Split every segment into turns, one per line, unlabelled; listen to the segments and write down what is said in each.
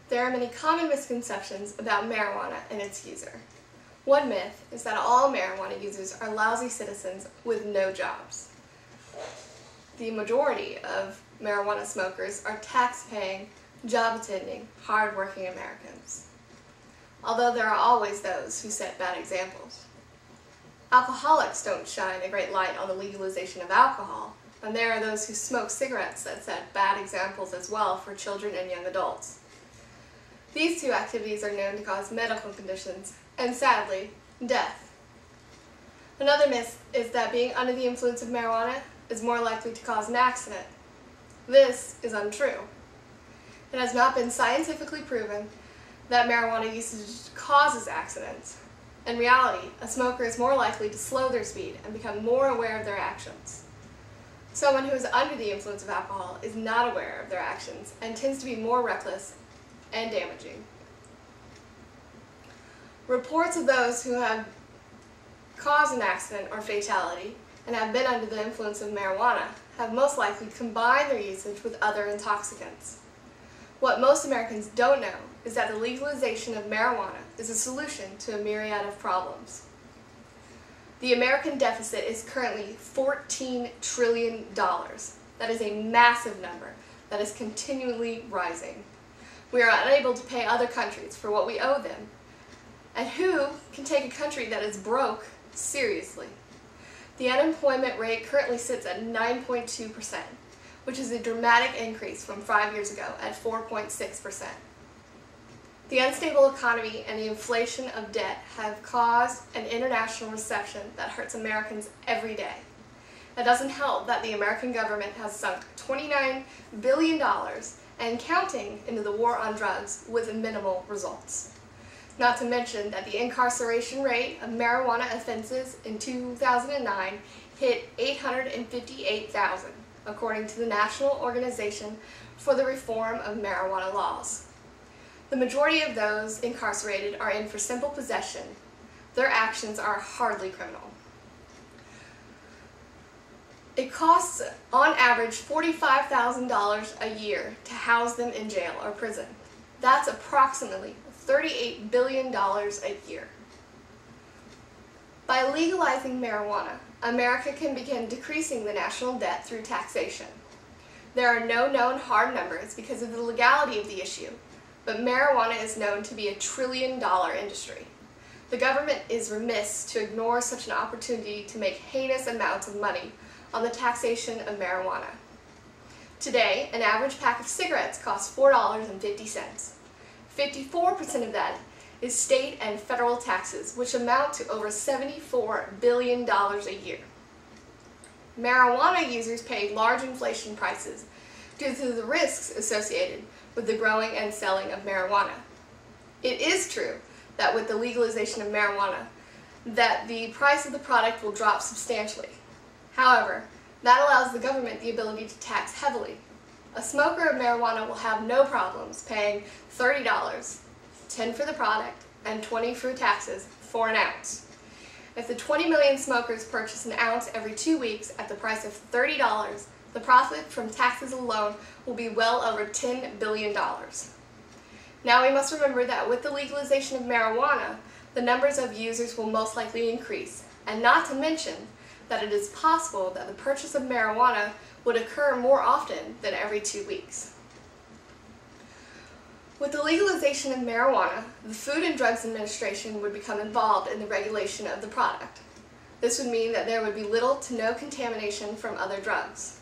There are many common misconceptions about marijuana and its user. One myth is that all marijuana users are lousy citizens with no jobs. The majority of marijuana smokers are tax-paying, job-attending, hard-working Americans. Although there are always those who set bad examples. Alcoholics don't shine a great light on the legalization of alcohol, and there are those who smoke cigarettes that set bad examples as well for children and young adults. These two activities are known to cause medical conditions and, sadly, death. Another myth is that being under the influence of marijuana is more likely to cause an accident. This is untrue. It has not been scientifically proven that marijuana usage causes accidents. In reality, a smoker is more likely to slow their speed and become more aware of their actions. Someone who is under the influence of alcohol is not aware of their actions and tends to be more reckless and damaging. Reports of those who have caused an accident or fatality and have been under the influence of marijuana have most likely combined their usage with other intoxicants. What most Americans don't know is that the legalization of marijuana is a solution to a myriad of problems. The American deficit is currently $14 trillion. That is a massive number that is continually rising. We are unable to pay other countries for what we owe them. And who can take a country that is broke seriously? The unemployment rate currently sits at 9.2%, which is a dramatic increase from 5 years ago at 4.6%. The unstable economy and the inflation of debt have caused an international recession that hurts Americans every day. It doesn't help that the American government has sunk $29 billion and counting into the war on drugs with minimal results. Not to mention that the incarceration rate of marijuana offenses in 2009 hit 858,000, according to the National Organization for the Reform of Marijuana Laws. The majority of those incarcerated are in for simple possession. Their actions are hardly criminal. It costs, on average, $45,000 a year to house them in jail or prison. That's approximately $38 billion a year. By legalizing marijuana, America can begin decreasing the national debt through taxation. There are no known hard numbers because of the legality of the issue, but marijuana is known to be a $1 trillion industry. The government is remiss to ignore such an opportunity to make heinous amounts of money on the taxation of marijuana. Today, an average pack of cigarettes costs $4.50. 54% of that is state and federal taxes, which amount to over $74 billion a year. Marijuana users pay large inflation prices due to the risks associated with the growing and selling of marijuana. It is true that with the legalization of marijuana, that the price of the product will drop substantially. However, that allows the government the ability to tax heavily. A smoker of marijuana will have no problems paying $30, $10 for the product, and $20 for taxes for an ounce. If the 20 million smokers purchase an ounce every 2 weeks at the price of $30, the profit from taxes alone will be well over $10 billion. Now we must remember that with the legalization of marijuana, the numbers of users will most likely increase, and not to mention that it is possible that the purchase of marijuana would occur more often than every 2 weeks. With the legalization of marijuana, the Food and Drugs Administration would become involved in the regulation of the product. This would mean that there would be little to no contamination from other drugs.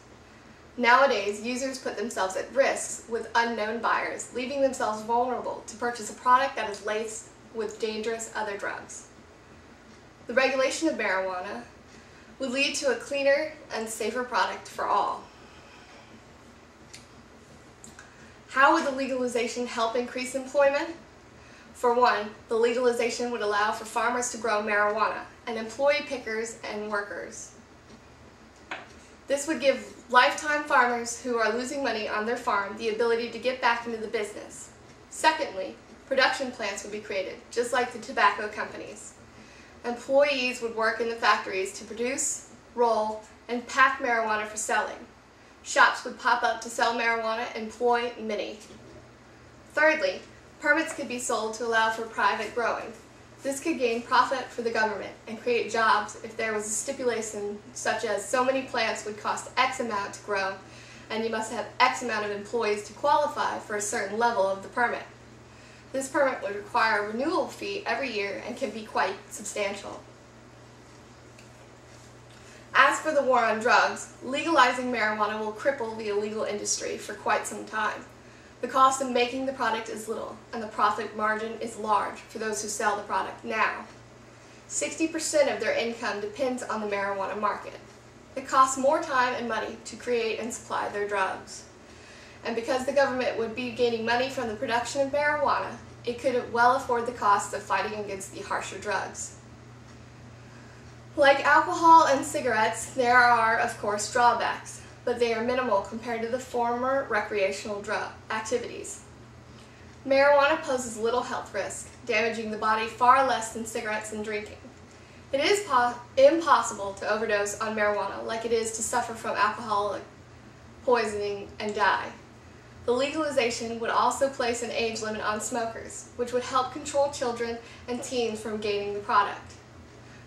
Nowadays, users put themselves at risk with unknown buyers, leaving themselves vulnerable to purchase a product that is laced with dangerous other drugs. The regulation of marijuana would lead to a cleaner and safer product for all. How would the legalization help increase employment? For one, the legalization would allow for farmers to grow marijuana and employ pickers and workers. This would give lifetime farmers who are losing money on their farm the ability to get back into the business. Secondly, production plants would be created, just like the tobacco companies. Employees would work in the factories to produce, roll, and pack marijuana for selling. Shops would pop up to sell marijuana and employ many. Thirdly, Permits could be sold to allow for private growing. This could gain profit for the government and create jobs if there was a stipulation such as so many plants would cost X amount to grow and you must have X amount of employees to qualify for a certain level of the permit. This permit would require a renewal fee every year and can be quite substantial. As for the war on drugs, legalizing marijuana will cripple the illegal industry for quite some time. The cost of making the product is little, and the profit margin is large for those who sell the product now. 60% of their income depends on the marijuana market. It costs more time and money to create and supply their drugs. And because the government would be gaining money from the production of marijuana, it could well afford the costs of fighting against the harsher drugs. Like alcohol and cigarettes, there are, of course, drawbacks, but they are minimal compared to the former recreational drug activities. Marijuana poses little health risk, damaging the body far less than cigarettes and drinking. It is impossible to overdose on marijuana like it is to suffer from alcoholic poisoning and die. The legalization would also place an age limit on smokers, which would help control children and teens from gaining the product.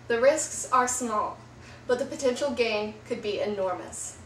The risks are small, but the potential gain could be enormous.